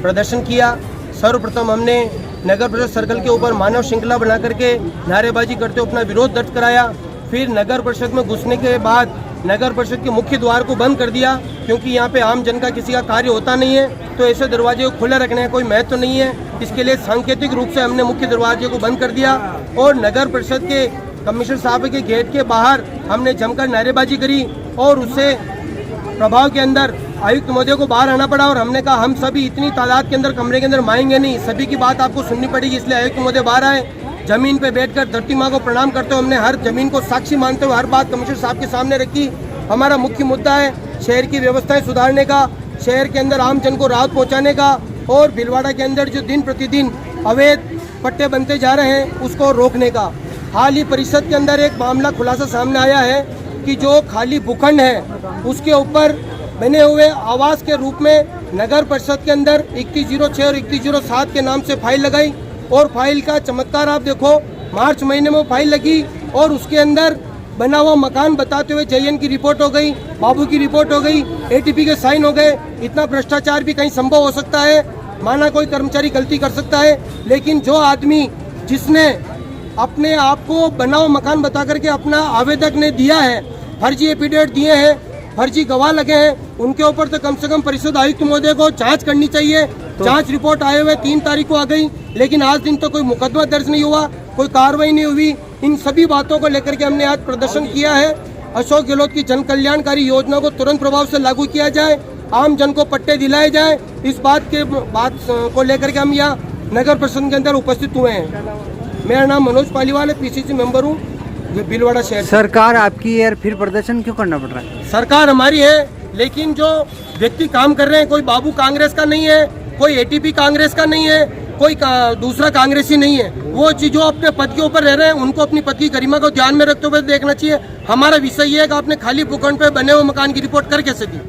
प्रदर्शन किया। सर्वप्रथम हमने नगर परिषद सर्कल के ऊपर मानव श्रृंखला बना करके नारेबाजी करते हुए अपना विरोध दर्ज कराया। फिर नगर परिषद में घुसने के बाद नगर परिषद के मुख्य द्वार को बंद कर दिया, क्योंकि यहाँ पे आम जन का किसी का कार्य होता नहीं है, तो ऐसे दरवाजे को खुले रखने का कोई महत्व नहीं है। इसके लिए सांकेतिक रूप से हमने मुख्य दरवाजे को बंद कर दिया और नगर परिषद के कमिश्नर साहब के गेट के बाहर हमने जमकर नारेबाजी करी और उससे प्रभाव के अंदर आयुक्त महोदय को बाहर आना पड़ा। और हमने कहा हम सभी इतनी तादाद के अंदर कमरे के अंदर माएंगे नहीं, सभी की बात आपको सुननी पड़ेगी, इसलिए आयुक्त महोदय बाहर आए। जमीन पे बैठकर धरती माँ को प्रणाम करते हुए हमने हर जमीन को साक्षी मानते हुए हर बात कमिश्नर साहब के सामने रखी। हमारा मुख्य मुद्दा है शहर की व्यवस्थाएं सुधारने का, शहर के अंदर आम जन को राहत पहुंचाने का और भीलवाड़ा के अंदर जो दिन प्रतिदिन अवैध पट्टे बनते जा रहे हैं उसको रोकने का। हाल ही परिषद के अंदर एक मामला खुलासा सामने आया है कि जो खाली भूखंड है उसके ऊपर बने हुए आवास के रूप में नगर परिषद के अंदर 3106 और 3107 के नाम से फाइल लगाई और फाइल का चमत्कार आप देखो, मार्च महीने में फाइल लगी और उसके अंदर बना हुआ मकान बताते हुए जयन की रिपोर्ट हो गई, बाबू की रिपोर्ट हो गई, एटीपी के साइन हो गए। इतना भ्रष्टाचार भी कहीं संभव हो सकता है? माना कोई कर्मचारी गलती कर सकता है, लेकिन जो आदमी जिसने अपने आप को बना हुआ मकान बता करके अपना आवेदक ने दिया है, फर्जी एफिडेविट दिए हैं, फर्जी गवाह लगे हैं, उनके ऊपर तो कम से कम परिषद आयुक्त महोदय को जांच करनी चाहिए। जांच रिपोर्ट आए हुए 3 तारीख को आ गई, लेकिन आज दिन तो कोई मुकदमा दर्ज नहीं हुआ, कोई कार्रवाई नहीं हुई। इन सभी बातों को लेकर के हमने आज प्रदर्शन किया है। अशोक गहलोत की जन कल्याणकारी योजना को तुरंत प्रभाव से लागू किया जाए, आम जन को पट्टे दिलाए जाए, इस बात को लेकर के हम यहाँ नगर परिषद के अंदर उपस्थित हुए हैं। मेरा नाम मनोज पालीवाल है, पीसीसी मेंबर हूँ भीलवाड़ा शहर। सरकार आपकी है, फिर प्रदर्शन क्यों करना पड़ रहा है? सरकार हमारी है, लेकिन जो व्यक्ति काम कर रहे हैं कोई बाबू कांग्रेस का नहीं है, कोई एटीपी कांग्रेस का नहीं है, कोई दूसरा कांग्रेसी नहीं है। वो जो अपने पद के ऊपर रह रहे हैं उनको अपनी पद की गरिमा को ध्यान में रखते हुए देखना चाहिए। हमारा विषय ये है कि आपने खाली भूखंड पे बने हुए मकान की रिपोर्ट कर कैसे दी।